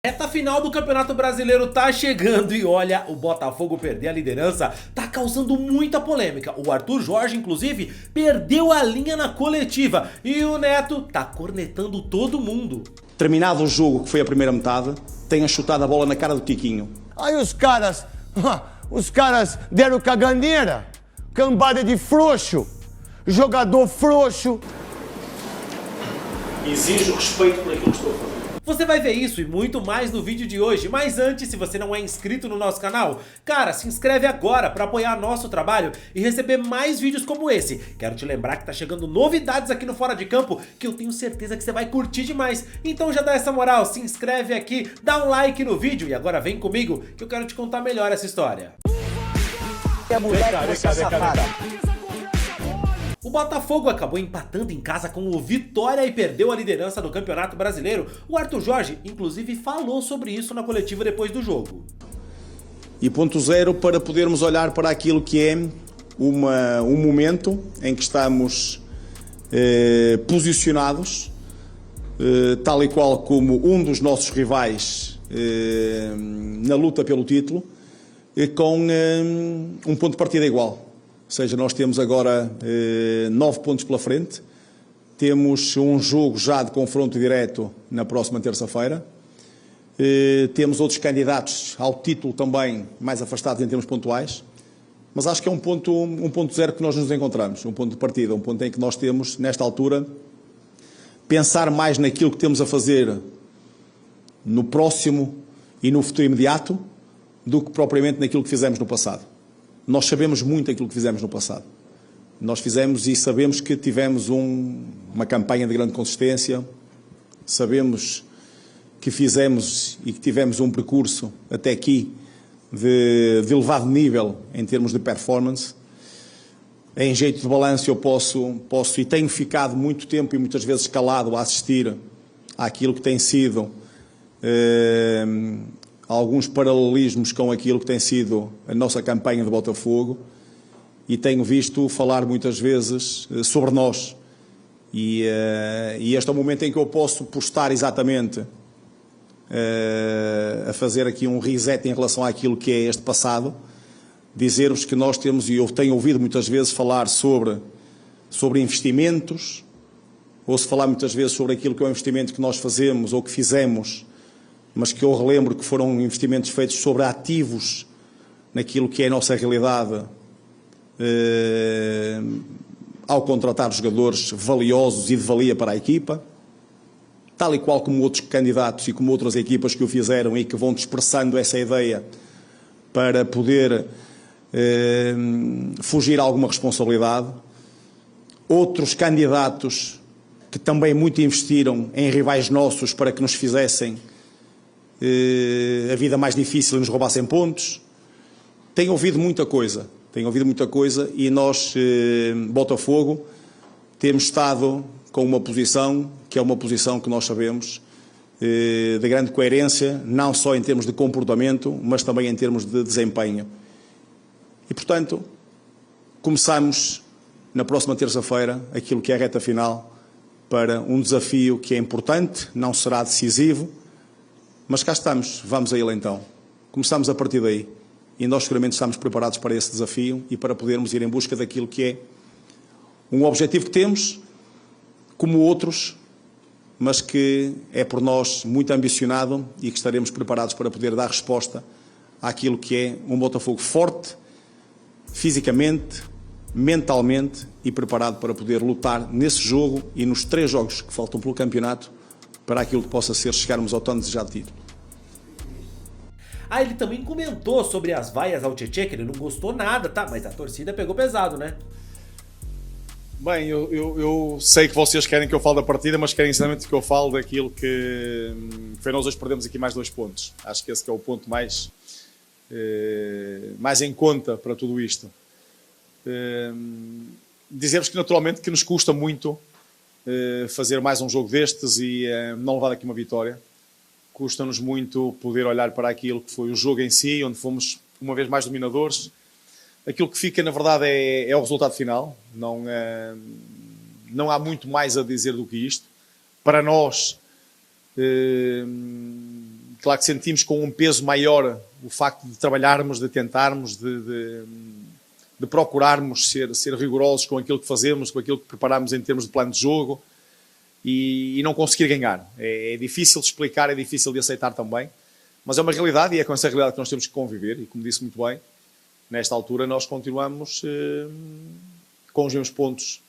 Reta final do Campeonato Brasileiro tá chegando e olha, o Botafogo perder a liderança tá causando muita polêmica. O Arthur Jorge, inclusive, perdeu a linha na coletiva e o Neto tá cornetando todo mundo. Terminado o jogo, que foi a primeira metade, tenha chutado a bola na cara do Tiquinho. Aí os caras deram caganeira, cambada de frouxo, jogador frouxo. Exijo respeito por aquilo que estou a fazer. Você vai ver isso e muito mais no vídeo de hoje, mas antes, se você não é inscrito no nosso canal, cara, se inscreve agora para apoiar nosso trabalho e receber mais vídeos como esse. Quero te lembrar que tá chegando novidades aqui no Fora de Campo, que eu tenho certeza que você vai curtir demais. Então já dá essa moral, se inscreve aqui, dá um like no vídeo e agora vem comigo que eu quero te contar melhor essa história. O Botafogo acabou empatando em casa com o Vitória e perdeu a liderança do Campeonato Brasileiro. O Arthur Jorge, inclusive, falou sobre isso na coletiva depois do jogo. E ponto zero para podermos olhar para aquilo que é um momento em que estamos posicionados, tal e qual como um dos nossos rivais na luta pelo título, com um ponto de partida igual. Ou seja, nós temos agora 9 pontos pela frente, temos um jogo já de confronto direto na próxima terça-feira, temos outros candidatos ao título também mais afastados em termos pontuais, mas acho que é um ponto zero que nós nos encontramos, um ponto de partida, um ponto em que nós temos, nesta altura, pensar mais naquilo que temos a fazer no próximo e no futuro imediato do que propriamente naquilo que fizemos no passado. Nós sabemos muito aquilo que fizemos no passado. Nós fizemos e sabemos que tivemos uma campanha de grande consistência, sabemos que fizemos e que tivemos um percurso até aqui de elevado nível em termos de performance. Em jeito de balanço eu posso e tenho ficado muito tempo e muitas vezes calado a assistir àquilo que tem sido alguns paralelismos com aquilo que tem sido a nossa campanha de Botafogo e tenho visto falar muitas vezes sobre nós e este é o momento em que eu posso postar exatamente a fazer aqui um reset em relação àquilo que é este passado, dizer-vos que nós temos, e eu tenho ouvido muitas vezes falar sobre investimentos, ou se falar muitas vezes sobre aquilo que é o investimento que nós fazemos ou que fizemos, mas que eu relembro que foram investimentos feitos sobre ativos naquilo que é a nossa realidade ao contratar jogadores valiosos e de valia para a equipa, tal e qual como outros candidatos e como outras equipas que o fizeram e que vão dispersando essa ideia para poder fugir a alguma responsabilidade. Outros candidatos que também muito investiram em rivais nossos para que nos fizessem a vida mais difícil e nos roubassem pontos. Tenho ouvido muita coisa e nós, Botafogo, temos estado com uma posição que é uma posição que nós sabemos de grande coerência, não só em termos de comportamento, mas também em termos de desempenho. E, portanto, começamos na próxima terça-feira aquilo que é a reta final para um desafio que é importante, não será decisivo, mas cá estamos, vamos a ele então. Começamos a partir daí e nós seguramente estamos preparados para esse desafio e para podermos ir em busca daquilo que é um objetivo que temos, como outros, mas que é por nós muito ambicionado e que estaremos preparados para poder dar resposta àquilo que é um Botafogo forte, fisicamente, mentalmente e preparado para poder lutar nesse jogo e nos 3 jogos que faltam pelo campeonato para aquilo que possa ser chegarmos ao tão desejado título. Ele também comentou sobre as vaias ao Tietê, que ele não gostou nada, tá? Mas a torcida pegou pesado, né? Bem, eu sei que vocês querem que eu fale da partida, mas querem sinceramente que eu fale daquilo que foi nós hoje perdemos aqui mais 2 pontos. Acho que esse que é o ponto mais em conta para tudo isto. Dizer-vos que naturalmente que nos custa muito fazer mais um jogo destes e não levar aqui uma vitória. Custa-nos muito poder olhar para aquilo que foi o jogo em si, onde fomos uma vez mais dominadores. Aquilo que fica, na verdade, é o resultado final. Não há muito mais a dizer do que isto. Para nós, Claro que sentimos com um peso maior o facto de trabalharmos, de tentarmos, de procurarmos ser rigorosos com aquilo que fazemos, com aquilo que preparamos em termos de plano de jogo e não conseguir ganhar. É difícil de explicar, é difícil de aceitar também, mas é uma realidade e é com essa realidade que nós temos que conviver e, como disse muito bem, nesta altura nós continuamos com os mesmos pontos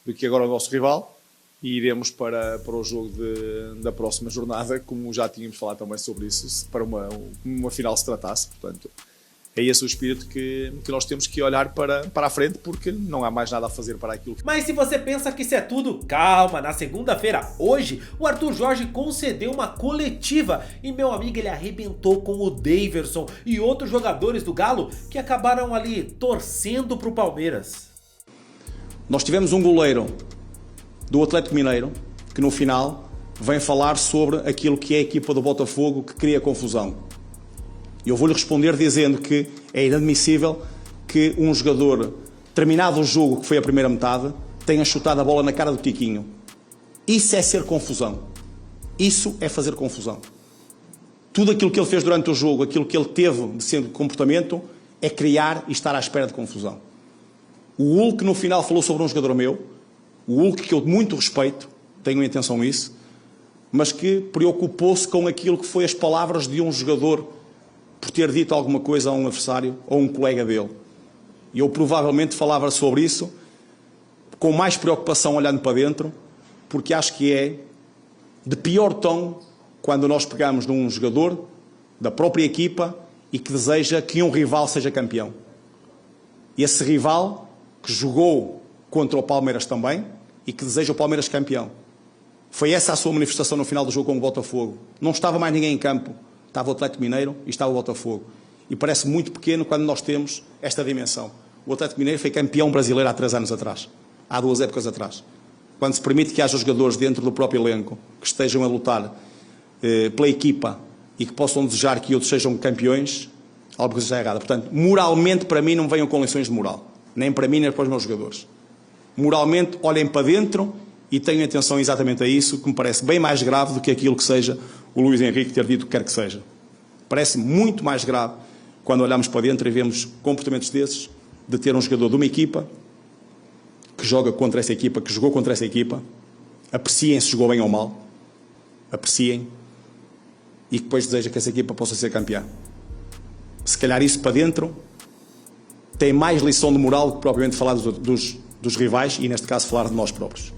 do que agora o nosso rival e iremos para o jogo da próxima jornada, como já tínhamos falado também sobre isso, para uma final se tratasse. Portanto, é esse o espírito que nós temos que olhar para a frente, porque não há mais nada a fazer para aquilo. Mas se você pensa que isso é tudo, calma, na segunda-feira, hoje, o Arthur Jorge concedeu uma coletiva e meu amigo, ele arrebentou com o Daverson e outros jogadores do Galo que acabaram ali torcendo pro Palmeiras. Nós tivemos um goleiro do Atlético Mineiro que no final vem falar sobre aquilo que é a equipa do Botafogo que cria confusão. E eu vou-lhe responder dizendo que é inadmissível que um jogador, terminado o jogo que foi a primeira metade, tenha chutado a bola na cara do Tiquinho. Isso é ser confusão. Isso é fazer confusão. Tudo aquilo que ele fez durante o jogo, aquilo que ele teve de ser comportamento, é criar e estar à espera de confusão. O Hulk no final falou sobre um jogador meu, o Hulk que eu muito respeito, tenho em atenção isso, mas que preocupou-se com aquilo que foi as palavras de um jogador por ter dito alguma coisa a um adversário ou um colega dele. E eu provavelmente falava sobre isso com mais preocupação olhando para dentro, porque acho que é de pior tom quando nós pegamos num jogador da própria equipa e que deseja que um rival seja campeão. E esse rival que jogou contra o Palmeiras também e que deseja o Palmeiras campeão. Foi essa a sua manifestação no final do jogo com o Botafogo. Não estava mais ninguém em campo. Estava o Atlético Mineiro e estava o Botafogo. E parece muito pequeno quando nós temos esta dimensão. O Atlético Mineiro foi campeão brasileiro há 3 anos atrás. Há 2 épocas atrás. Quando se permite que haja jogadores dentro do próprio elenco que estejam a lutar pela equipa e que possam desejar que outros sejam campeões, alguma coisa está errada. Portanto, moralmente, para mim, não venham com lições de moral. Nem para mim, nem para os meus jogadores. Moralmente, olhem para dentro e tenham atenção exatamente a isso, que me parece bem mais grave do que aquilo que seja o Luís Henrique ter dito o que quer que seja. Parece muito mais grave quando olhamos para dentro e vemos comportamentos desses, de ter um jogador de uma equipa que joga contra essa equipa, que jogou contra essa equipa, apreciem se jogou bem ou mal, apreciem, e que depois deseja que essa equipa possa ser campeã. Se calhar isso para dentro tem mais lição de moral do que propriamente falar dos rivais e, neste caso, falar de nós próprios.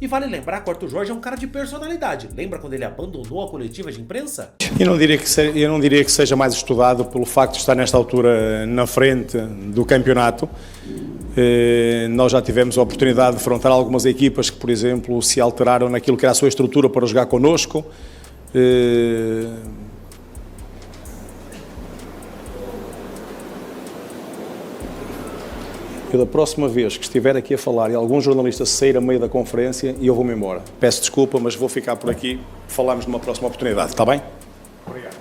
E vale lembrar que o Arthur Jorge é um cara de personalidade. Lembra quando ele abandonou a coletiva de imprensa? Eu não diria que seja mais estudado pelo facto de estar nesta altura na frente do campeonato. Nós já tivemos a oportunidade de defrontar algumas equipas que, por exemplo, se alteraram naquilo que era a sua estrutura para jogar connosco. Eu, da próxima vez que estiver aqui a falar e algum jornalista sair a meio da conferência, eu vou-me embora. Peço desculpa, mas vou ficar por aqui. Falamos numa próxima oportunidade, está bem? Obrigado.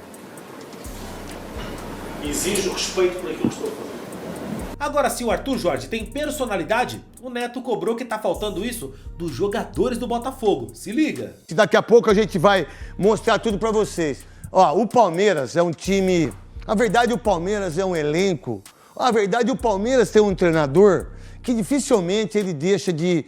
Exijo respeito por aquilo que estou fazendo. Agora, se o Arthur Jorge tem personalidade, o Neto cobrou que tá faltando isso dos jogadores do Botafogo. Se liga. Daqui a pouco a gente vai mostrar tudo pra vocês. Ó, o Palmeiras é um time... Na verdade, o Palmeiras é um elenco... Na verdade, o Palmeiras tem um treinador que dificilmente ele deixa de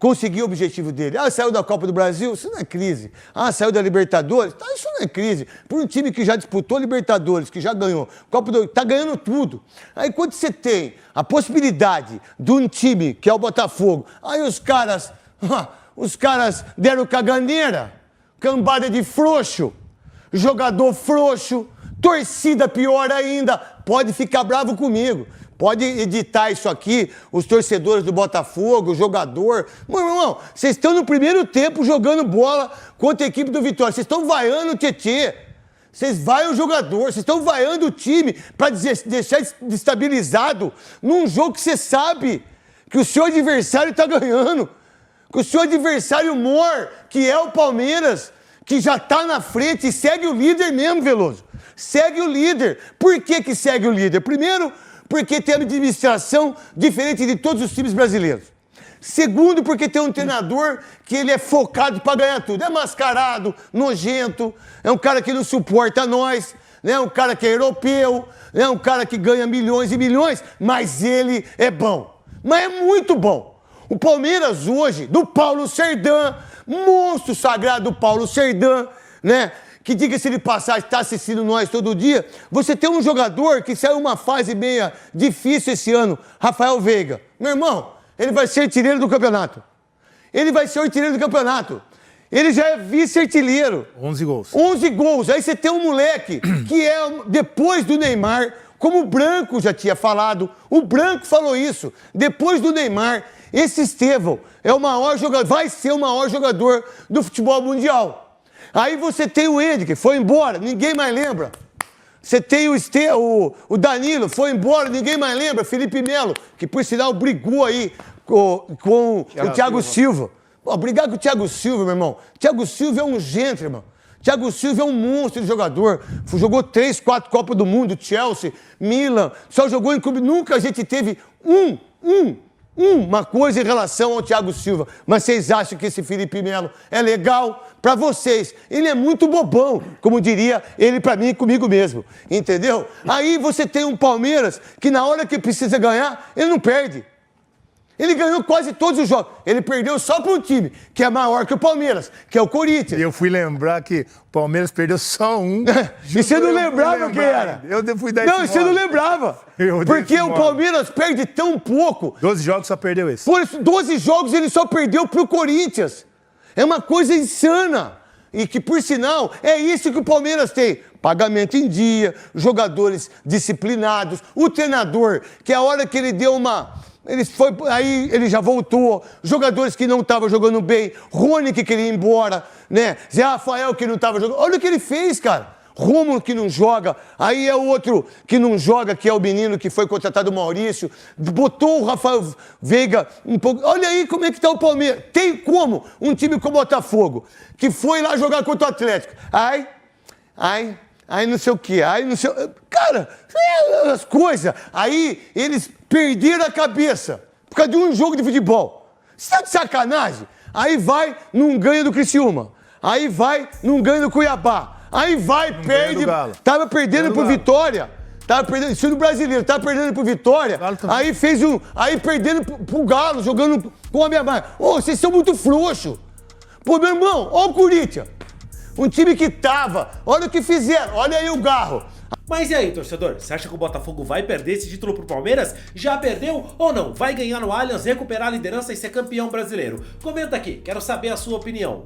conseguir o objetivo dele. Ah, saiu da Copa do Brasil? Isso não é crise. Ah, saiu da Libertadores? Tá, isso não é crise. Por um time que já disputou Libertadores, que já ganhou Copa do... tá ganhando tudo. Aí quando você tem a possibilidade de um time, que é o Botafogo, aí os caras deram caganeira, cambada de frouxo, jogador frouxo, torcida pior ainda, pode ficar bravo comigo. Pode editar isso aqui, os torcedores do Botafogo, o jogador. Meu irmão, vocês estão no primeiro tempo jogando bola contra a equipe do Vitória. Vocês estão vaiando o Tietê. Vocês vaiam o jogador, vocês estão vaiando o time para deixar destabilizado num jogo que você sabe que o seu adversário está ganhando. Que o seu adversário mor, que é o Palmeiras, que já está na frente e segue o líder mesmo, Veloso. Segue o líder. Por que segue o líder? Primeiro, porque tem uma administração diferente de todos os times brasileiros. Segundo, porque tem um treinador que ele é focado para ganhar tudo. É mascarado, nojento, é um cara que não suporta nós, né? Um cara que é europeu, é um cara que ganha milhões e milhões, mas ele é bom. Mas é muito bom. O Palmeiras hoje, do Paulo Serdã, monstro sagrado do Paulo Serdã, né? Que, diga-se de passagem, está assistindo nós todo dia. Você tem um jogador que saiu uma fase meio difícil esse ano, Rafael Veiga. Meu irmão, ele vai ser artilheiro do campeonato. Ele vai ser artilheiro do campeonato. Ele já é vice-artilheiro. 11 gols. 11 gols. Aí você tem um moleque que é, depois do Neymar, como o Branco já tinha falado, o Branco falou isso, depois do Neymar, esse Estevão é o maior jogador, vai ser o maior jogador do futebol mundial. Aí você tem o Ed, que foi embora, ninguém mais lembra. Você tem o Danilo, foi embora, ninguém mais lembra. Felipe Melo, que por sinal brigou aí com o Thiago Silva. Pô, brigar com o Thiago Silva, meu irmão. Thiago Silva é um gentleman. Thiago Silva é um monstro de jogador. Jogou 3, 4 Copas do Mundo, Chelsea, Milan. Só jogou em clube. Nunca a gente teve uma coisa em relação ao Thiago Silva. Mas vocês acham que esse Felipe Melo é legal? Pra vocês. Ele é muito bobão, como diria ele pra mim e comigo mesmo. Entendeu? Aí você tem um Palmeiras que na hora que precisa ganhar, ele não perde. Ele ganhou quase todos os jogos. Ele perdeu só para um time que é maior que o Palmeiras, que é o Corinthians. E eu fui lembrar que o Palmeiras perdeu só um. E você não lembrava quem era? Eu fui dar Não, você não lembrava. Porque o Palmeiras perde tão pouco. 12 jogos só perdeu esse. Por isso, 12 jogos ele só perdeu pro Corinthians. É uma coisa insana. E que, por sinal, é isso que o Palmeiras tem. Pagamento em dia, jogadores disciplinados, o treinador, que a hora que ele deu uma... Aí ele já voltou, jogadores que não estavam jogando bem, Rony que queria ir embora, né? Zé Rafael que não estava jogando. Olha o que ele fez, cara. Rômulo que não joga, aí é o outro que não joga, que é o menino que foi contratado, o Maurício, botou o Rafael Veiga um pouco. Olha aí como é que tá o Palmeiras. Tem como um time como o Botafogo, que foi lá jogar contra o Atlético. Aí não sei o quê, aí não sei... Cara, as coisas. Aí eles perderam a cabeça por causa de um jogo de futebol. Você tá de sacanagem? Aí vai, não ganha do Criciúma. Aí vai, não ganha do Cuiabá. Aí vai, perde. Tava perdendo pro Vitória. Tava perdendo, isso no Brasileiro, tava perdendo pro Vitória. Aí fez um. Aí perdendo pro Galo, jogando com a minha mãe. Ô, vocês são muito frouxos. Pô, meu irmão, ó o Corinthians. Um time que tava. Olha o que fizeram. Olha aí o Garro. Mas e aí, torcedor? Você acha que o Botafogo vai perder esse título pro Palmeiras? Já perdeu ou não? Vai ganhar no Allianz, recuperar a liderança e ser campeão brasileiro? Comenta aqui, quero saber a sua opinião.